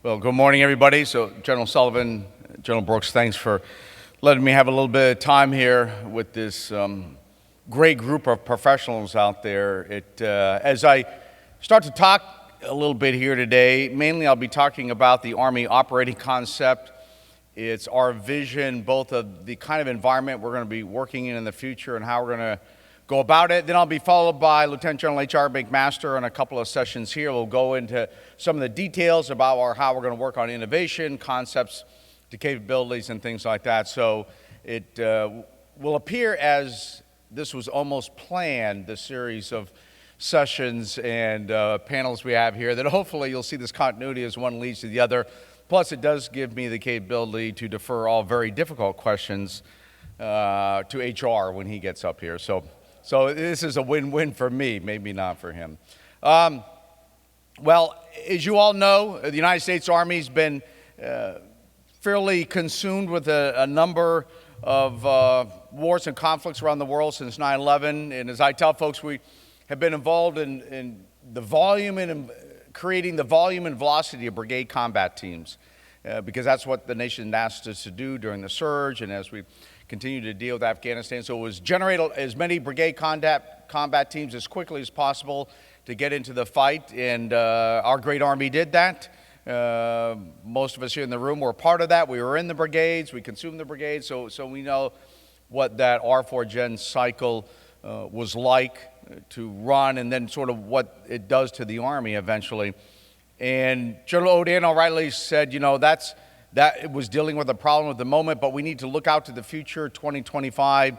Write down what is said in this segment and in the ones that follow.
Well, good morning, everybody. So, General Sullivan, General Brooks, thanks for letting me have a little bit of time here with this great group of professionals out there. As I start to talk a little bit here today, mainly I'll be talking about the Army operating concept. It's our vision, both of the kind of environment we're going to be working in the future and how we're going to go about it. Then I'll be followed by Lieutenant General H.R. McMaster on a couple of sessions here. We'll go into some of the details about how we're going to work on innovation, concepts to capabilities, and things like that. So it will appear as this was almost planned, the series of sessions and panels we have here, that hopefully you'll see this continuity as one leads to the other. Plus, it does give me the capability to defer all very difficult questions to HR when he gets up here. So this is a win-win for me, maybe not for him. Well, as you all know, the United States Army's been fairly consumed with a number of wars and conflicts around the world since 9/11. And as I tell folks, we have been involved in the volume and creating the volume and velocity of brigade combat teams because that's what the nation asked us to do during the surge and as we continue to deal with Afghanistan. So it was generate as many brigade combat teams as quickly as possible to get into the fight, and our great Army did that. Most of us here in the room were part of that. We were in the brigades, we consumed the brigades, so we know what that R4 Gen cycle was like to run, and then sort of what it does to the Army eventually. And General O'Donnell rightly said, you know, that it was dealing with a problem at the moment, but we need to look out to the future, 2025,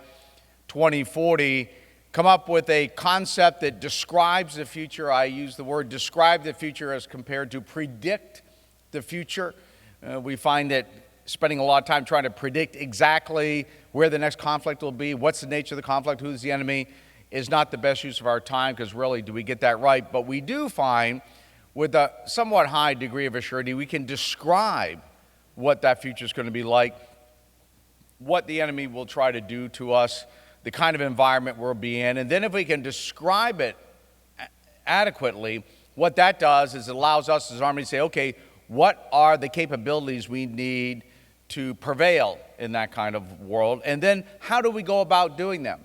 2040, come up with a concept that describes the future. I use the word describe the future as compared to predict the future. We find that spending a lot of time trying to predict exactly where the next conflict will be, what's the nature of the conflict, who's the enemy, is not the best use of our time, because really, do we get that right? But we do find, with a somewhat high degree of assurity, we can describe what that future is going to be like, what the enemy will try to do to us, the kind of environment we'll be in. And then if we can describe it adequately, what that does is it allows us as Army to say, okay, what are the capabilities we need to prevail in that kind of world? And then how do we go about doing them?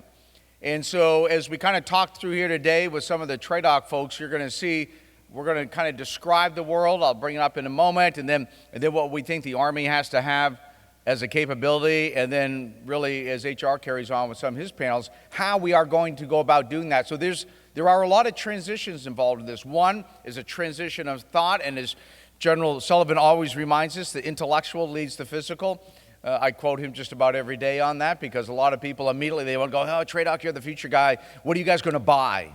And so as we kind of talk through here today with some of the TRADOC folks, you're going to see we're going to kind of describe the world. I'll bring it up in a moment, and then what we think the Army has to have as a capability, and then really as HR carries on with some of his panels, how we are going to go about doing that. So there are a lot of transitions involved in this. One is a transition of thought, and as General Sullivan always reminds us, the intellectual leads the physical. I quote him just about every day on that, because a lot of people immediately, they want to go, oh, TRADOC, you're the future guy. What are you guys going to buy?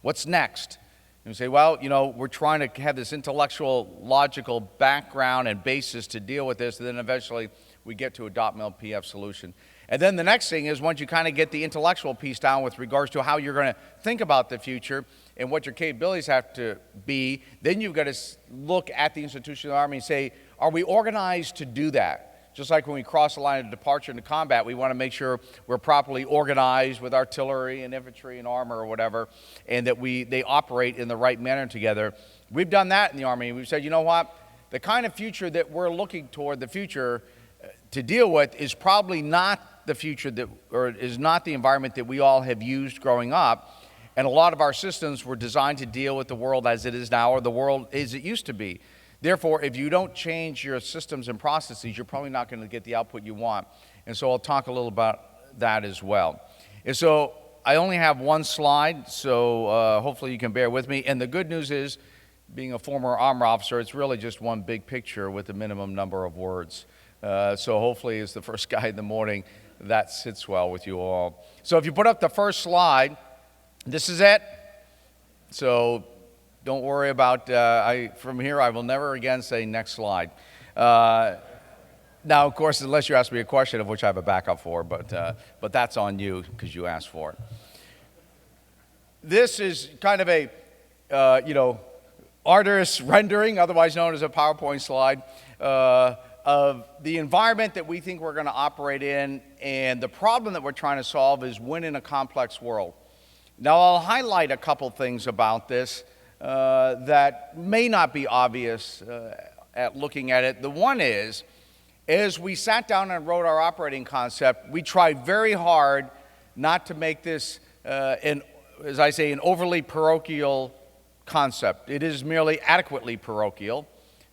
What's next? And we say, well, you know, we're trying to have this intellectual, logical background and basis to deal with this, and then eventually we get to a .mil-PF solution. And then the next thing is, once you kind of get the intellectual piece down with regards to how you're going to think about the future and what your capabilities have to be, then you've got to look at the institution of the Army and say, are we organized to do that? Just like when we cross the line of departure into combat, we want to make sure we're properly organized with artillery and infantry and armor or whatever, and that they operate in the right manner together. We've done that in the Army. We've said, you know what? The kind of future that we're looking toward, the future to deal with, is probably not the future or is not the environment that we all have used growing up. And a lot of our systems were designed to deal with the world as it is now, or the world as it used to be. Therefore, if you don't change your systems and processes, you're probably not going to get the output you want. And so I'll talk a little about that as well. And so I only have one slide, so hopefully you can bear with me. And the good news is, being a former armor officer, it's really just one big picture with a minimum number of words. So hopefully, as the first guy in the morning, that sits well with you all. So if you put up the first slide, this is it. So don't worry about, from here, I will never again say next slide. Now, of course, unless you ask me a question, of which I have a backup for, but that's on you because you asked for it. This is kind of a, arduous rendering, otherwise known as a PowerPoint slide, of the environment that we think we're going to operate in, and the problem that we're trying to solve is win in a complex world. Now, I'll highlight a couple things about this that may not be obvious at looking at it. The one is, as we sat down and wrote our operating concept, we tried very hard not to make this, as I say, an overly parochial concept. It is merely adequately parochial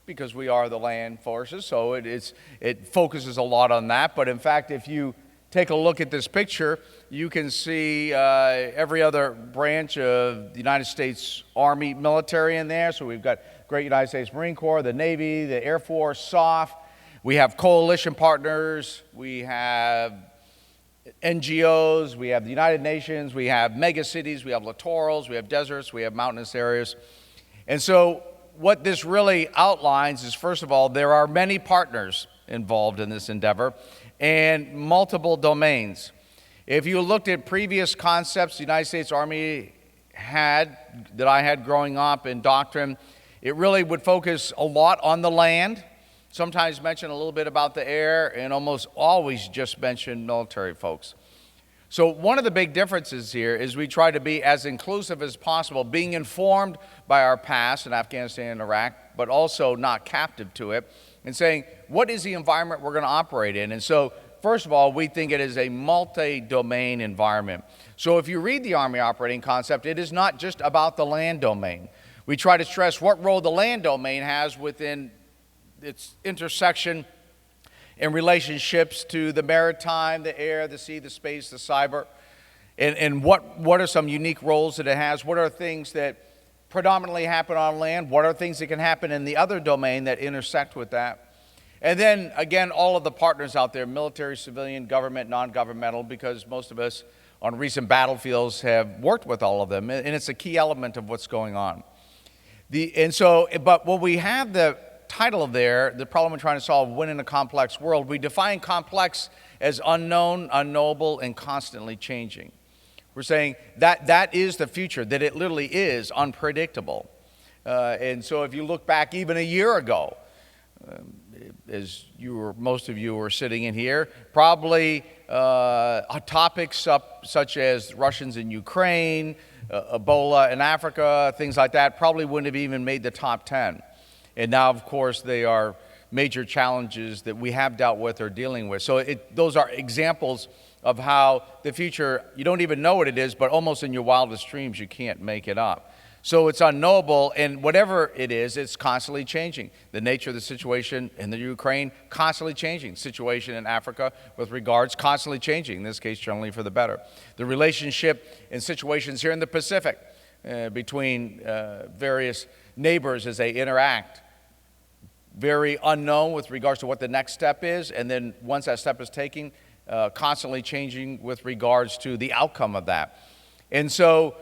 because we are the land forces, so it focuses a lot on that. But in fact, if you take a look at this picture, you can see every other branch of the United States Army military in there. So we've got great United States Marine Corps, the Navy, the Air Force, SOF. We have coalition partners. We have NGOs. We have the United Nations. We have mega cities. We have littorals. We have deserts. We have mountainous areas. And so what this really outlines is, first of all, there are many partners involved in this endeavor and multiple domains. If you looked at previous concepts the United States Army had, that I had growing up in Doctrine, it really would focus a lot on the land, sometimes mention a little bit about the air, and almost always just mention military folks. So one of the big differences here is we try to be as inclusive as possible, being informed by our past in Afghanistan and Iraq, but also not captive to it, and saying, what is the environment we're going to operate in? And so, first of all, we think it is a multi-domain environment. So if you read the Army operating concept, it is not just about the land domain. We try to stress what role the land domain has within its intersection in relationships to the maritime, the air, the sea, the space, the cyber, and what are some unique roles that it has? What are things that predominantly happen on land? What are things that can happen in the other domain that intersect with that? And then, again, all of the partners out there, military, civilian, government, non-governmental, because most of us on recent battlefields have worked with all of them, and it's a key element of what's going on. But when we have the title there, the problem we're trying to solve, Win in a Complex World, we define complex as unknown, unknowable, and constantly changing. We're saying that is the future, that it literally is unpredictable. And so if you look back even a year ago, as most of you were sitting in here, probably topics such as Russians in Ukraine, Ebola in Africa, things like that, probably wouldn't have even made the top 10. And now, of course, they are major challenges that we have dealt with or dealing with. So those are examples of how the future, you don't even know what it is, but almost in your wildest dreams, you can't make it up. So it's unknowable, and whatever it is, it's constantly changing. The nature of the situation in the Ukraine, constantly changing. Situation in Africa with regards, constantly changing, in this case, generally for the better. The relationship and situations here in the Pacific between various neighbors as they interact, very unknown with regards to what the next step is, and then once that step is taken, constantly changing with regards to the outcome of that. And so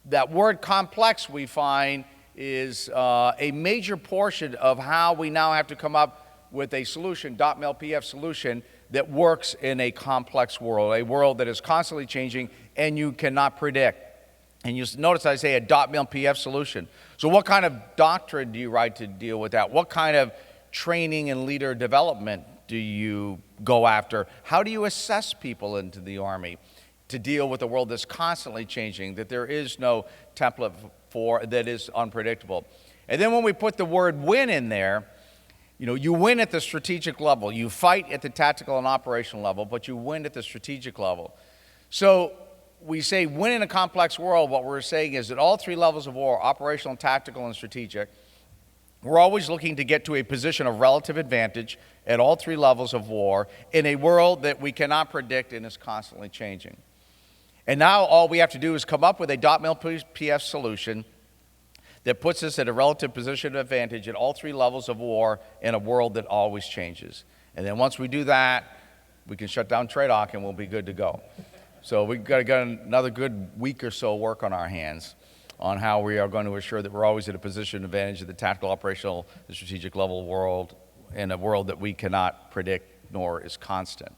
that word complex, we find, is a major portion of how we now have to come up with a solution, .mlpf solution, that works in a complex world, a world that is constantly changing and you cannot predict. And you notice I say a .mlpf solution. So what kind of doctrine do you write to deal with that? What kind of training and leader development do you go after? How do you assess people into the Army to deal with a world that's constantly changing, that there is no template for, that is unpredictable? And then when we put the word win in there, you win at the strategic level. You fight at the tactical and operational level, but you win at the strategic level. So we say win in a complex world. What we're saying is that all three levels of war, operational, tactical, and strategic, we're always looking to get to a position of relative advantage at all three levels of war in a world that we cannot predict and is constantly changing. And now all we have to do is come up with a .mlpf solution that puts us at a relative position of advantage at all three levels of war in a world that always changes. And then once we do that, we can shut down TRADOC and we'll be good to go. So we've got to get another good week or so work on our hands on how we are going to assure that we're always at a position of advantage at the tactical, operational, and strategic level world in a world that we cannot predict nor is constant.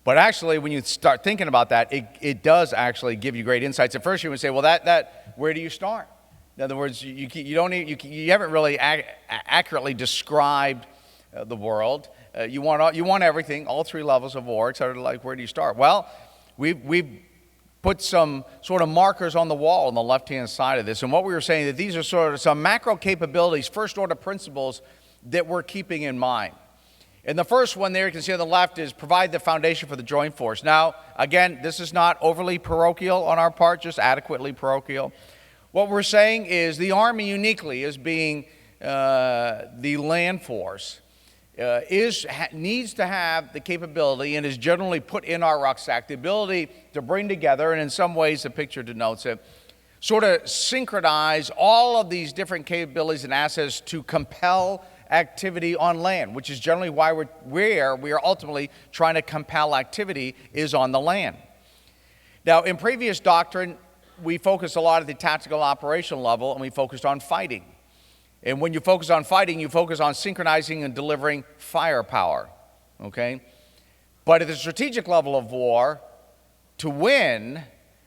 But actually, when you start thinking about that, it does actually give you great insights. At first, you would say, well, where do you start? In other words, you haven't really accurately described the world. You want everything, all three levels of war. It's sort of like, where do you start? Well, we've put some sort of markers on the wall on the left-hand side of this. And what we were saying, that these are sort of some macro capabilities, first-order principles that we're keeping in mind. And the first one there you can see on the left is provide the foundation for the joint force. Now, again, this is not overly parochial on our part, just adequately parochial. What we're saying is the Army uniquely as being the land force needs to have the capability and is generally put in our rucksack, the ability to bring together, and in some ways the picture denotes it, sort of synchronize all of these different capabilities and assets to compel activity on land, which is generally why we are ultimately trying to compel activity is on the land. Now, in previous doctrine, we focused a lot at the tactical operational level, and we focused on fighting. And when you focus on fighting, you focus on synchronizing and delivering firepower, okay? But at the strategic level of war, to win,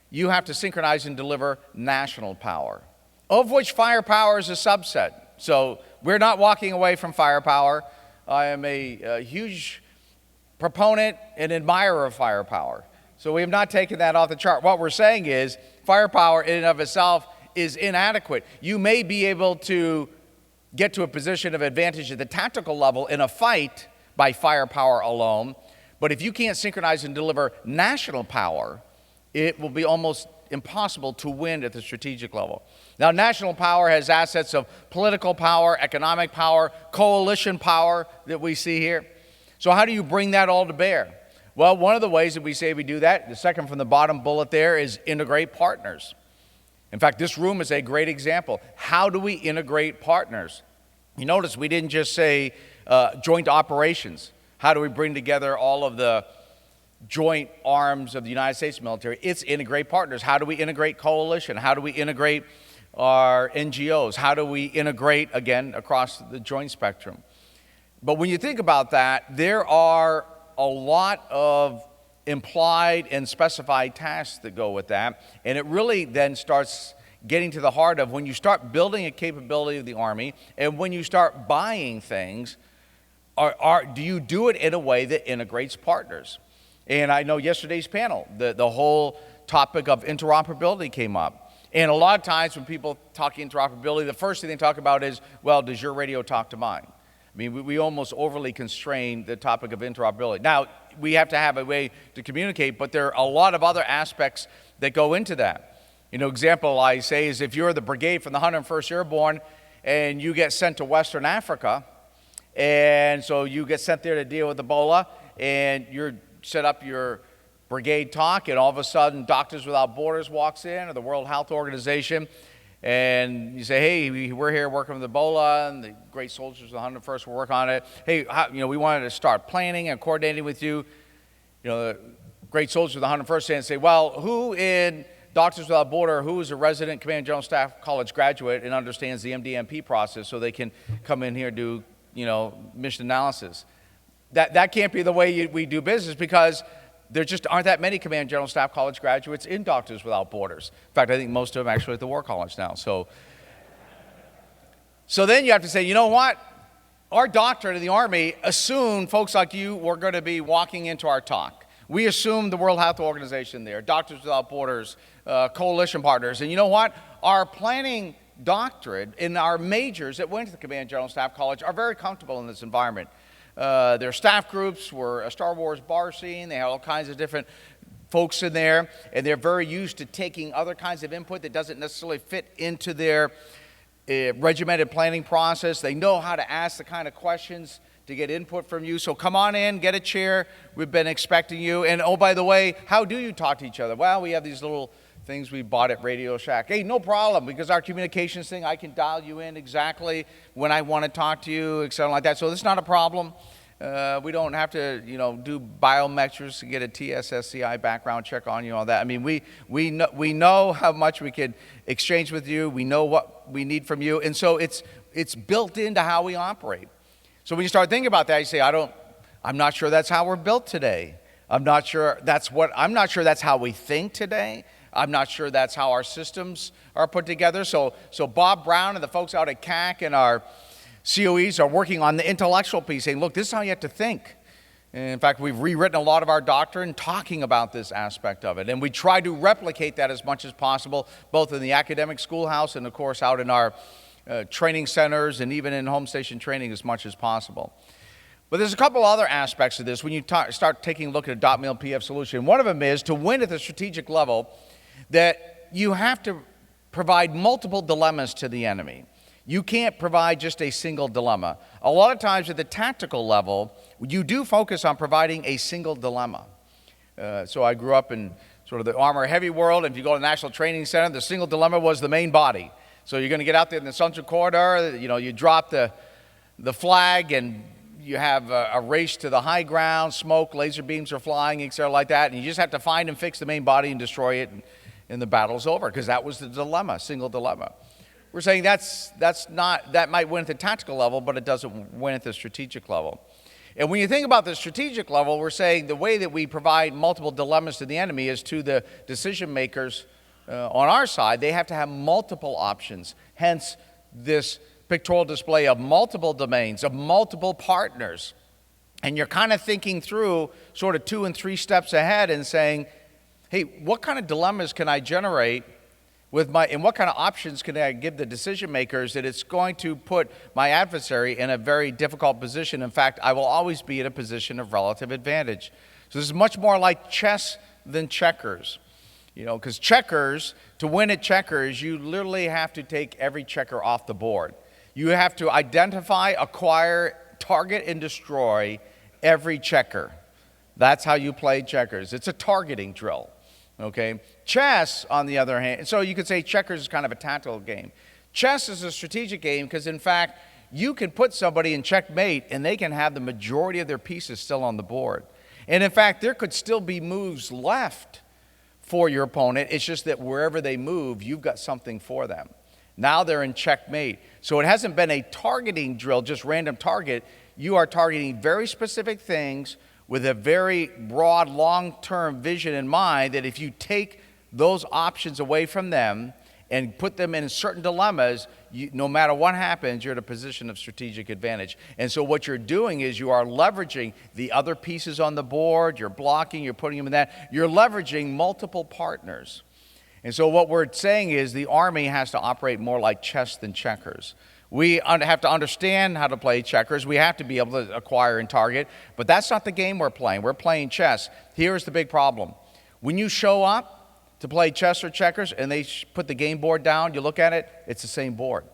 you have to synchronize and deliver national power, of which firepower is a subset. So we're not walking away from firepower. I am a huge proponent and admirer of firepower. So we have not taken that off the chart. What we're saying is firepower in and of itself is inadequate. You may be able to get to a position of advantage at the tactical level in a fight by firepower alone, but if you can't synchronize and deliver national power, it will be almost impossible to win at the strategic level. Now, national power has assets of political power, economic power, coalition power that we see here. So how do you bring that all to bear? Well, one of the ways that we say we do that, the second from the bottom bullet there, is integrate partners. In fact, this room is a great example. How do we integrate partners? You notice we didn't just say joint operations. How do we bring together all of the joint arms of the United States military? It's integrate partners. How do we integrate coalition? How do we integrate our NGOs? How do we integrate, again, across the joint spectrum? But when you think about that, there are a lot of implied and specified tasks that go with that, and it really then starts getting to the heart of when you start building a capability of the Army and when you start buying things, do you do it in a way that integrates partners? And I know yesterday's panel, the whole topic of interoperability came up. And a lot of times when people talk interoperability, the first thing they talk about is, well, does your radio talk to mine? I mean, we almost overly constrain the topic of interoperability. Now, we have to have a way to communicate, but there are a lot of other aspects that go into that. You know, example I say is if you're the brigade from the 101st Airborne and you get sent to Western Africa, and so you get sent there to deal with Ebola, and you're set up your brigade talk, and all of a sudden Doctors Without Borders walks in, or the World Health Organization, and you say, hey, we're here working with Ebola, and the great soldiers of the 101st will work on it. Hey, we wanted to start planning and coordinating with you. You know, the great soldiers of the 101st say, well, who in Doctors Without Borders, who is a resident Command General Staff College graduate and understands the MDMP process so they can come in here and do, mission analysis? That can't be the way we do business, because there just aren't that many Command General Staff College graduates in Doctors Without Borders. In fact, I think most of them actually at the War College now. So then you have to say, you know what? Our doctrine of the Army assumed folks like you were going to be walking into our talk. We assumed the World Health Organization there, Doctors Without Borders, coalition partners. And you know what? Our planning doctrine in our majors that went to the Command General Staff College are very comfortable in this environment. Their staff groups were a Star Wars bar scene. They had all kinds of different folks in there, and they're very used to taking other kinds of input that doesn't necessarily fit into their regimented planning process. They know how to ask the kind of questions to get input from you. So come on in, get a chair. We've been expecting you. And oh, by the way, how do you talk to each other? Well, we have these little things we bought at Radio Shack. Hey, no problem, because our communications thing, I can dial you in exactly when I want to talk to you, etc. like that. So this is not a problem. We don't have to, do biometrics to get a TSSCI background check on you, all that. I mean, we know how much we could exchange with you. We know what we need from you, and so it's built into how we operate. So when you start thinking about that, you say, I'm not sure that's how we're built today. I'm not sure that's how we think today. I'm not sure that's how our systems are put together. So Bob Brown and the folks out at CAC and our COEs are working on the intellectual piece, saying, look, this is how you have to think. And in fact, we've rewritten a lot of our doctrine talking about this aspect of it. And we try to replicate that as much as possible, both in the academic schoolhouse and, of course, out in our training centers and even in home station training as much as possible. But there's a couple other aspects of this when you start taking a look at a .mil PF solution. One of them is to win at the strategic level that you have to provide multiple dilemmas to the enemy. You can't provide just a single dilemma. A lot of times at the tactical level, you do focus on providing a single dilemma. So I grew up in sort of the armor heavy world. If you go to the National Training Center, the single dilemma was the main body. So you're going to get out there in the Central Corridor, you drop the flag and you have a race to the high ground, smoke, laser beams are flying, etc. like that, and you just have to find and fix the main body and destroy it, and the battle's over, because that was the dilemma, single dilemma. We're saying that might win at the tactical level, but it doesn't win at the strategic level. And when you think about the strategic level, we're saying the way that we provide multiple dilemmas to the enemy is to the decision makers on our side. They have to have multiple options, hence this pictorial display of multiple domains, of multiple partners. And you're kind of thinking through sort of 2 and 3 steps ahead and saying, hey, what kind of dilemmas can I generate and what kind of options can I give the decision makers that it's going to put my adversary in a very difficult position? In fact, I will always be in a position of relative advantage. So this is much more like chess than checkers. Because checkers, to win at checkers, you literally have to take every checker off the board. You have to identify, acquire, target, and destroy every checker. That's how you play checkers. It's a targeting drill. Okay? Chess, on the other hand, so you could say checkers is kind of a tactical game. Chess is a strategic game because, in fact, you can put somebody in checkmate and they can have the majority of their pieces still on the board. And, in fact, there could still be moves left for your opponent. It's just that wherever they move, you've got something for them. Now they're in checkmate. So it hasn't been a targeting drill, just random target. You are targeting very specific things with a very broad, long-term vision in mind that if you take those options away from them and put them in certain dilemmas, no matter what happens, you're in a position of strategic advantage. And so what you're doing is you are leveraging the other pieces on the board, you're blocking, you're putting them in that, you're leveraging multiple partners. And so what we're saying is the Army has to operate more like chess than checkers. We have to understand how to play checkers. We have to be able to acquire and target. But that's not the game we're playing. We're playing chess. Here's the big problem. When you show up to play chess or checkers and they put the game board down, you look at it, it's the same board.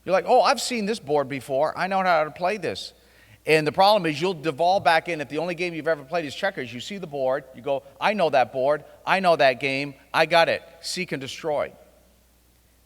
You're like, oh, I've seen this board before. I know how to play this. And the problem is you'll devolve back in. If the only game you've ever played is checkers, you see the board, you go, I know that board, I know that game, I got it. Seek and destroy.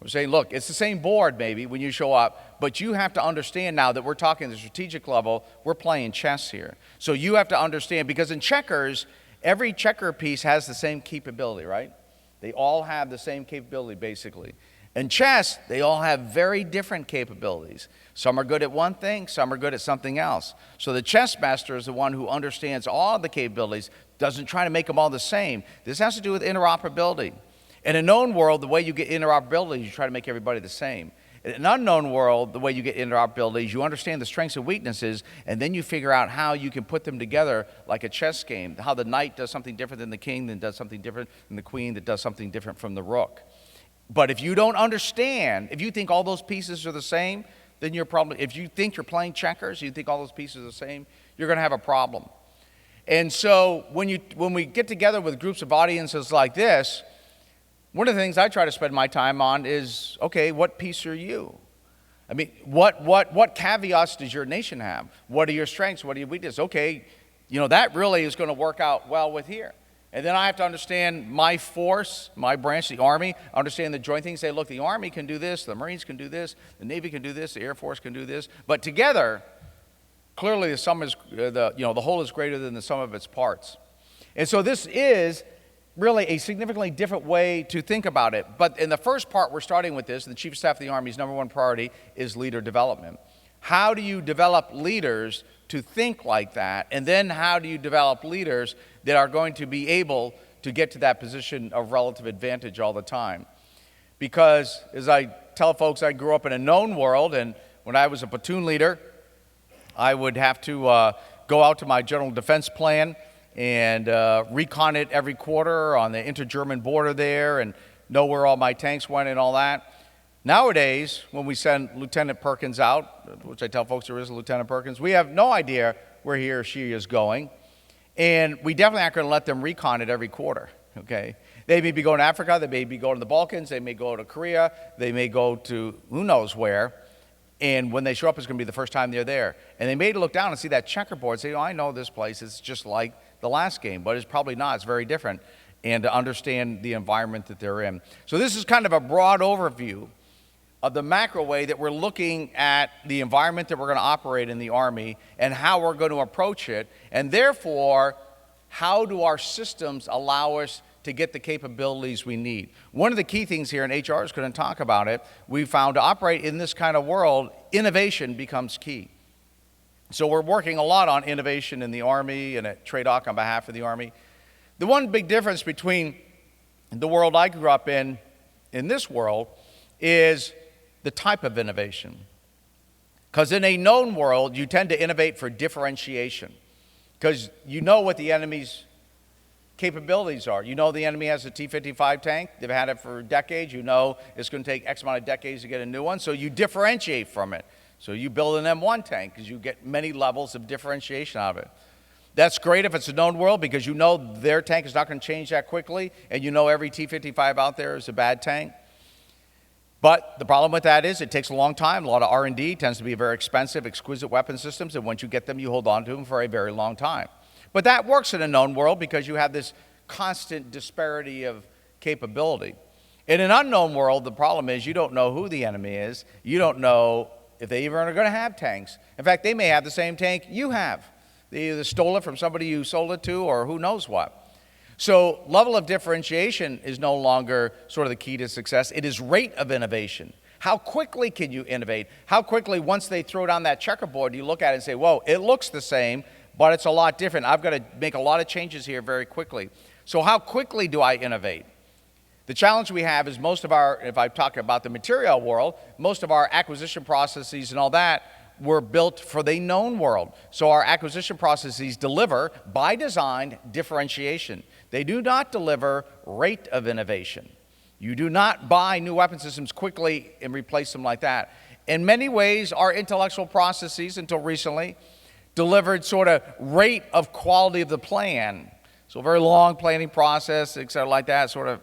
We're saying, look, it's the same board maybe when you show up, but you have to understand now that we're talking the strategic level, we're playing chess here. So you have to understand, because in checkers, every checker piece has the same capability, right? They all have the same capability, basically. In chess, they all have very different capabilities. Some are good at one thing, some are good at something else. So the chess master is the one who understands all the capabilities, doesn't try to make them all the same. This has to do with interoperability. In a known world, the way you get interoperability is you try to make everybody the same. In an unknown world, the way you get interoperability is you understand the strengths and weaknesses, and then you figure out how you can put them together like a chess game, how the knight does something different than the king, that does something different than the queen, that does something different from the rook. But if you don't understand, if you think all those pieces are the same, then you're probably, if you think you're playing checkers, you think all those pieces are the same, you're going to have a problem. And so when we get together with groups of audiences like this, one of the things I try to spend my time on is, okay, what piece are you? I mean, what caveats does your nation have? What are your strengths? What are your weaknesses? Okay, that really is going to work out well with here. And then I have to understand my force, my branch, the Army, understand the joint things. Say, look, the Army can do this, the Marines can do this, the Navy can do this, the Air Force can do this. But together, clearly the sum is, the whole is greater than the sum of its parts. And so this is really a significantly different way to think about it. But in the first part, we're starting with this. The Chief of Staff of the Army's #1 priority is leader development. How do you develop leaders to think like that? And then how do you develop leaders that are going to be able to get to that position of relative advantage all the time? Because as I tell folks, I grew up in a known world, and when I was a platoon leader, I would have to go out to my general defense plan and recon it every quarter on the inter-German border there and know where all my tanks went and all that. Nowadays, when we send Lieutenant Perkins out, which I tell folks there is a Lieutenant Perkins, we have no idea where he or she is going, and we definitely aren't going to let them recon it every quarter, okay? They may be going to Africa, they may be going to the Balkans, they may go to Korea, they may go to who knows where, and when they show up, it's going to be the first time they're there. And they may look down and see that checkerboard and say, oh, I know this place, it's just like the last game, but it's probably not, it's very different, and to understand the environment that they're in. So this is kind of a broad overview of the macro way that we're looking at the environment that we're going to operate in the Army and how we're going to approach it, and therefore, how do our systems allow us to get the capabilities we need. One of the key things here, and HR is going to talk about it, we found to operate in this kind of world, innovation becomes key. So we're working a lot on innovation in the Army and at TRADOC on behalf of the Army. The one big difference between the world I grew up in this world, is the type of innovation. Because in a known world, you tend to innovate for differentiation. Because you know what the enemy's capabilities are. You know the enemy has a T-55 tank. They've had it for decades. You know it's going to take X amount of decades to get a new one. So you differentiate from it. So you build an M1 tank because you get many levels of differentiation out of it. That's great if it's a known world because you know their tank is not going to change that quickly, and you know every T-55 out there is a bad tank. But the problem with that is it takes a long time. A lot of R&D tends to be very expensive, exquisite weapon systems, and once you get them, you hold on to them for a very long time. But that works in a known world because you have this constant disparity of capability. In an unknown world, the problem is you don't know who the enemy is. You don't know if they even are going to have tanks. In fact, they may have the same tank you have. They either stole it from somebody you sold it to or who knows what. So level of differentiation is no longer sort of the key to success. It is rate of innovation. How quickly can you innovate? How quickly, once they throw down that checkerboard, you look at it and say, whoa, it looks the same, but it's a lot different. I've got to make a lot of changes here very quickly. So how quickly do I innovate? The challenge we have is most of our, if I talk about the material world, most of our acquisition processes and all that were built for the known world. So our acquisition processes deliver, by design, differentiation. They do not deliver rate of innovation. You do not buy new weapon systems quickly and replace them like that. In many ways, our intellectual processes, until recently, delivered sort of rate of quality of the plan. So a very long planning process, et cetera, like that, sort of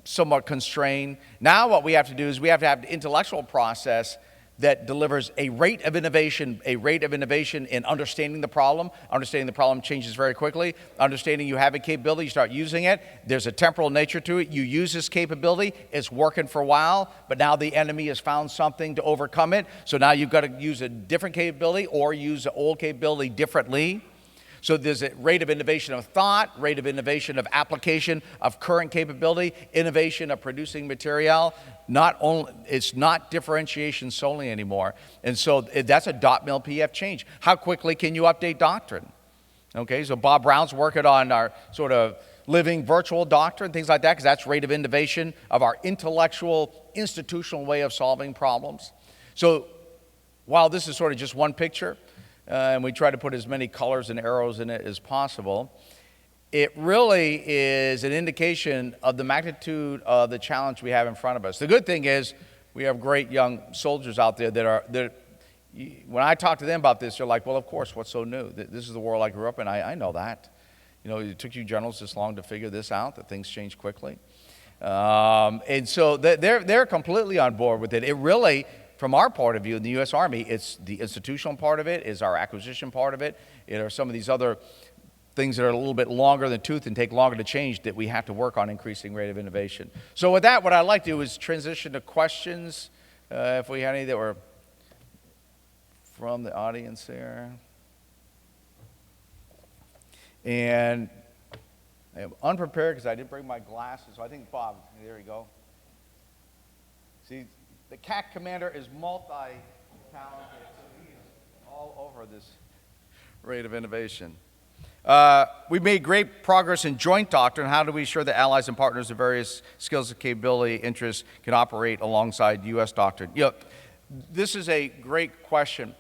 somewhat constrained. Now what we have to do is we have to have the intellectual process that delivers a rate of innovation in understanding the problem. Understanding the problem changes very quickly. Understanding you have a capability, you start using it. There's a temporal nature to it. You use this capability, it's working for a while, but now the enemy has found something to overcome it. So now you've got to use a different capability or use the old capability differently. So there's a rate of innovation of thought, rate of innovation of application of current capability, innovation of producing material. It's not differentiation solely anymore. And so that's a .mil PF change. How quickly can you update doctrine? Okay, so Bob Brown's working on our sort of living virtual doctrine, things like that, because that's rate of innovation of our intellectual, institutional way of solving problems. So while this is sort of just one picture, and we try to put as many colors and arrows in it as possible, it really is an indication of the magnitude of the challenge we have in front of us. The good thing is we have great young soldiers out there that when I talk to them about this, they're like, well, of course, what's so new? This is the world I grew up in. I know that. You know, it took you generals this long to figure this out, that things change quickly. And so they're completely on board with it. It really, from our point of view in the U.S. Army, it's the institutional part of it, is our acquisition part of it. It are some of these other things that are a little bit longer in the tooth and take longer to change that we have to work on increasing rate of innovation. So with that, what I'd like to do is transition to questions, if we had any that were from the audience there. And I'm unprepared because I didn't bring my glasses, so I think Bob, there you go. See, the CAC commander is multi-talented, so he's all over this rate of innovation. We've made great progress in joint doctrine. How do we ensure that allies and partners of various skills and capability interests can operate alongside U.S. doctrine? You know, this is a great question.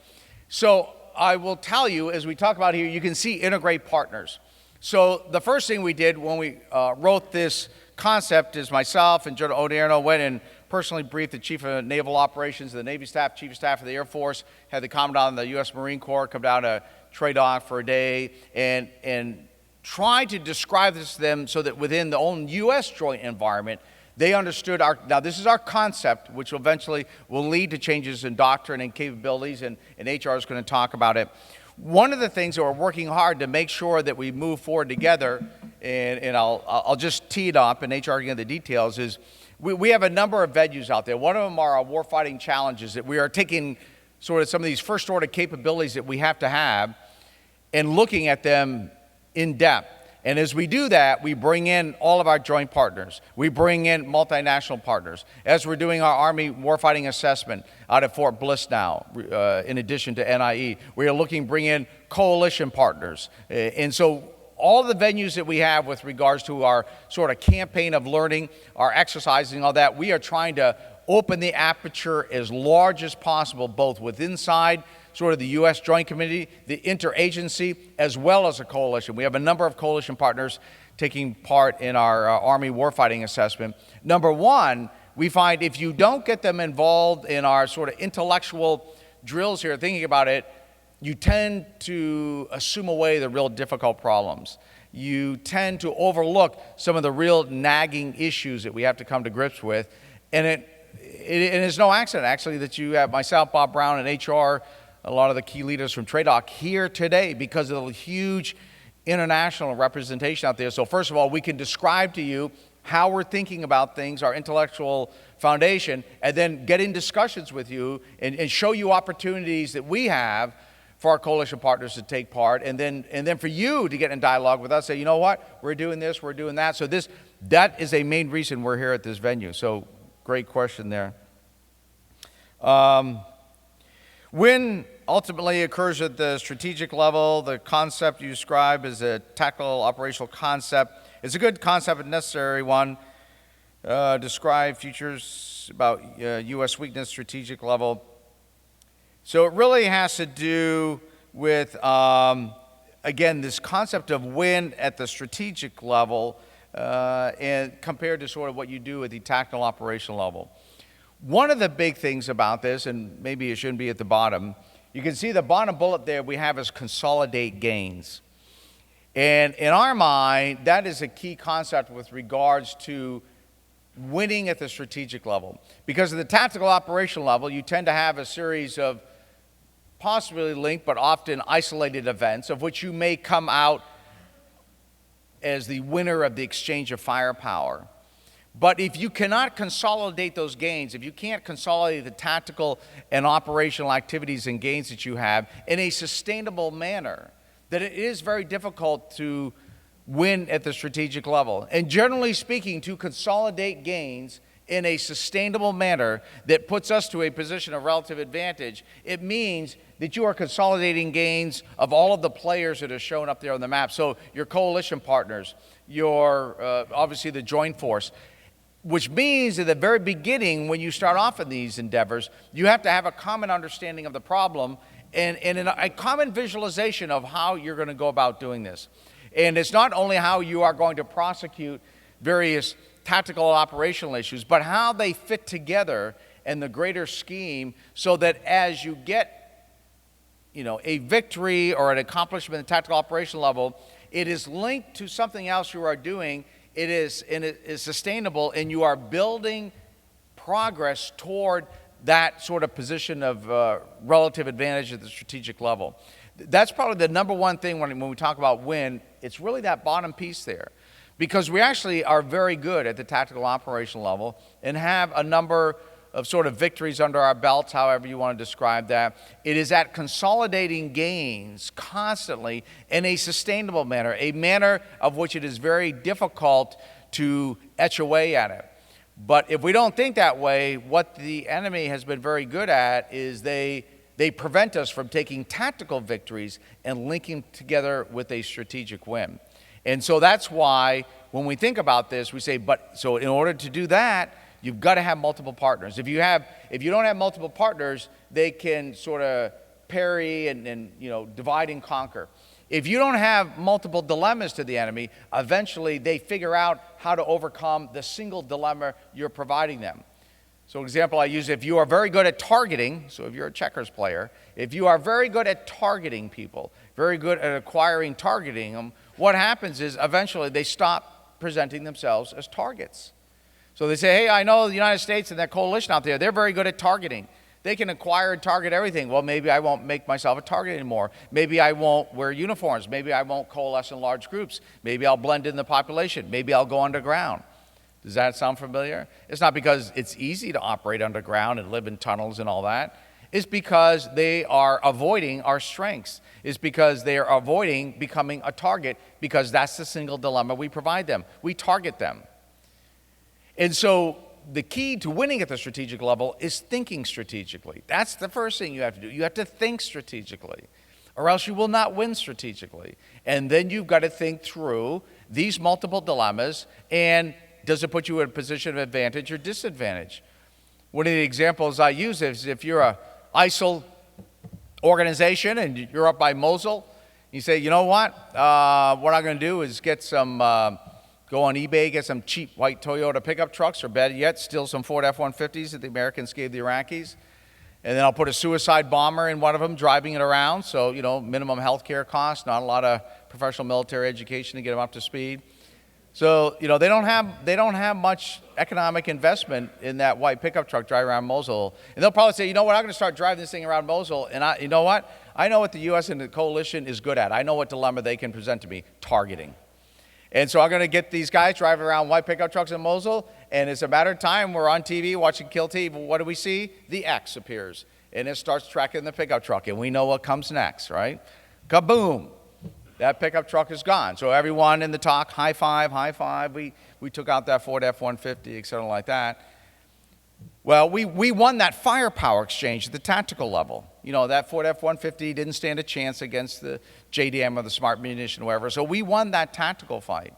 So I will tell you, as we talk about here, you can see integrate partners. So the first thing we did when we wrote this concept is myself and General Odierno went and personally briefed the Chief of Naval Operations of the Navy Staff, Chief of Staff of the Air Force, had the Commandant of the U.S. Marine Corps come down to TRADOC for a day and try to describe this to them so that within the own U.S. joint environment, they understood now this is our concept, which eventually will lead to changes in doctrine and capabilities, and HR is going to talk about it. One of the things that we're working hard to make sure that we move forward together, and I'll just tee it up, and HR can get the details, is we have a number of venues out there. One of them are our Warfighting Challenges, that we are taking sort of some of these first-order capabilities that we have to have and looking at them in depth. And as we do that, we bring in all of our joint partners. We bring in multinational partners. As we're doing our Army Warfighting Assessment out at Fort Bliss now, in addition to NIE, we are looking to bring in coalition partners. And so all the venues that we have with regards to our sort of campaign of learning, our exercising, all that, we are trying to open the aperture as large as possible, both with inside sort of the U.S. Joint Committee, the interagency, as well as a coalition. We have a number of coalition partners taking part in our Army Warfighting Assessment. Number one, we find if you don't get them involved in our sort of intellectual drills here, thinking about it, you tend to assume away the real difficult problems. You tend to overlook some of the real nagging issues that we have to come to grips with. And it is no accident, actually, that you have myself, Bob Brown, and HR, a lot of the key leaders from TRADOC here today because of the huge international representation out there. So first of all, we can describe to you how we're thinking about things, our intellectual foundation, and then get in discussions with you and show you opportunities that we have for our coalition partners to take part, and then for you to get in dialogue with us, say, you know what, we're doing this, we're doing that. So that is a main reason we're here at this venue. So great question there. When ultimately occurs at the strategic level, the concept you describe is a tactical operational concept. It's a good concept, a necessary one. Describe features about U.S. weakness, strategic level. So it really has to do with, again, this concept of win at the strategic level and compared to sort of what you do at the tactical operational level. One of the big things about this, and maybe it shouldn't be at the bottom, you can see the bottom bullet there we have is consolidate gains. And in our mind, that is a key concept with regards to winning at the strategic level. Because at the tactical operational level, you tend to have a series of possibly linked but often isolated events of which you may come out as the winner of the exchange of firepower. But if you cannot consolidate those gains, if you can't consolidate the tactical and operational activities and gains that you have in a sustainable manner, then it is very difficult to win at the strategic level. And generally speaking, to consolidate gains in a sustainable manner that puts us to a position of relative advantage, it means that you are consolidating gains of all of the players that are shown up there on the map. So your coalition partners, your obviously the joint force, which means at the very beginning, when you start off in these endeavors, you have to have a common understanding of the problem and a common visualization of how you're going to go about doing this. And it's not only how you are going to prosecute various tactical and operational issues, but how they fit together in the greater scheme so that as you get, a victory or an accomplishment at the tactical operational level, it is linked to something else you are doing. It is sustainable, and you are building progress toward that sort of position of relative advantage at the strategic level. That's probably the number one thing when we talk about win. It's really that bottom piece there, because we actually are very good at the tactical operational level and have a number of sort of victories under our belts, however you want to describe that. It is at consolidating gains constantly in a sustainable manner, a manner of which it is very difficult to etch away at it. But if we don't think that way, what the enemy has been very good at is they prevent us from taking tactical victories and linking together with a strategic win. And so that's why when we think about this, we say, so in order to do that, you've got to have multiple partners. If you don't have multiple partners, they can sort of parry and divide and conquer. If you don't have multiple dilemmas to the enemy, eventually they figure out how to overcome the single dilemma you're providing them. So example I use, if you are very good at targeting, so if you're a checkers player, if you are very good at targeting people, very good at acquiring targeting them, what happens is eventually they stop presenting themselves as targets. So they say, hey, I know the United States and that coalition out there, they're very good at targeting. They can acquire and target everything. Well, maybe I won't make myself a target anymore. Maybe I won't wear uniforms. Maybe I won't coalesce in large groups. Maybe I'll blend in the population. Maybe I'll go underground. Does that sound familiar? It's not because it's easy to operate underground and live in tunnels and all that. It's because they are avoiding our strengths. It's because they are avoiding becoming a target, because that's the single dilemma we provide them. We target them. And so the key to winning at the strategic level is thinking strategically. That's the first thing you have to do. You have to think strategically, or else you will not win strategically. And then you've got to think through these multiple dilemmas, and does it put you in a position of advantage or disadvantage? One of the examples I use is if you're a ISIL organization and you're up by Mosul, you say, you know what I'm going to do is get some, go on eBay, get some cheap white Toyota pickup trucks, or better yet, steal some Ford F-150s that the Americans gave the Iraqis. And then I'll put a suicide bomber in one of them, driving it around. So, minimum health care costs, not a lot of professional military education to get them up to speed. So, they don't have much economic investment in that white pickup truck driving around Mosul. And they'll probably say, you know what, I'm going to start driving this thing around Mosul. And you know what? I know what the U.S. and the coalition is good at. I know what dilemma they can present to me: targeting. And so I'm going to get these guys driving around white pickup trucks in Mosul, and it's a matter of time. We're on TV watching Kill TV. What do we see? The X appears, and it starts tracking the pickup truck, and we know what comes next, right? Kaboom! That pickup truck is gone. So everyone in the talk, high five, high five. We took out that Ford F-150, et cetera, like that. Well, we won that firepower exchange at the tactical level. That Ford F-150 didn't stand a chance against the JDM or the smart munition or whatever. So we won that tactical fight.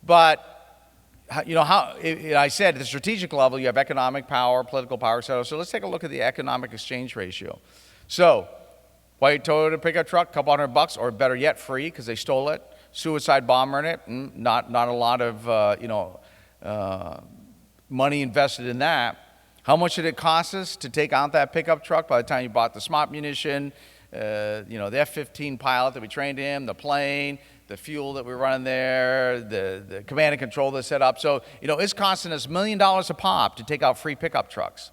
But, I said at the strategic level, you have economic power, political power, et cetera. So let's take a look at the economic exchange ratio. So, white Toyota pickup truck, couple $100, or better yet, free because they stole it. Suicide bomber in it, not a lot of money invested in that. How much did it cost us to take out that pickup truck by the time you bought the smart munition, the F-15 pilot that we trained him, the plane, the fuel that we were running there, the command and control that's set up? So, it's costing us $1 million a pop to take out free pickup trucks.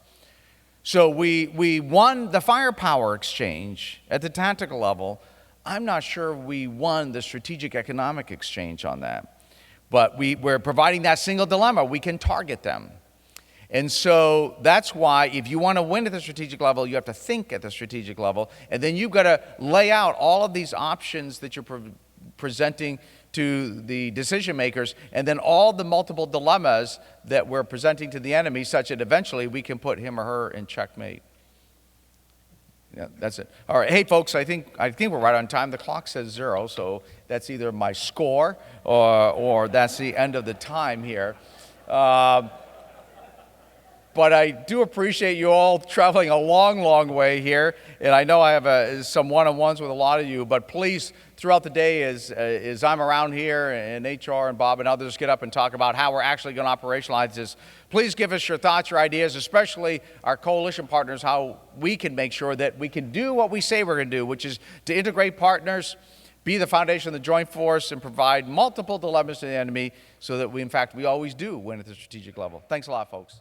So we won the firepower exchange at the tactical level. I'm not sure we won the strategic economic exchange on that. But we're providing that single dilemma. We can target them. And so that's why if you want to win at the strategic level, you have to think at the strategic level. And then you've got to lay out all of these options that you're presenting to the decision makers, and then all the multiple dilemmas that we're presenting to the enemy, such that eventually we can put him or her in checkmate. Yeah, that's it. All right, hey folks, I think we're right on time. The clock says 0, so that's either my score or that's the end of the time here. But I do appreciate you all traveling a long, long way here. And I know I have some one-on-ones with a lot of you, but please, throughout the day as I'm around here and HR and Bob and others get up and talk about how we're actually going to operationalize this, please give us your thoughts, your ideas, especially our coalition partners, how we can make sure that we can do what we say we're going to do, which is to integrate partners, be the foundation of the joint force, and provide multiple dilemmas to the enemy so that we always do win at the strategic level. Thanks a lot, folks.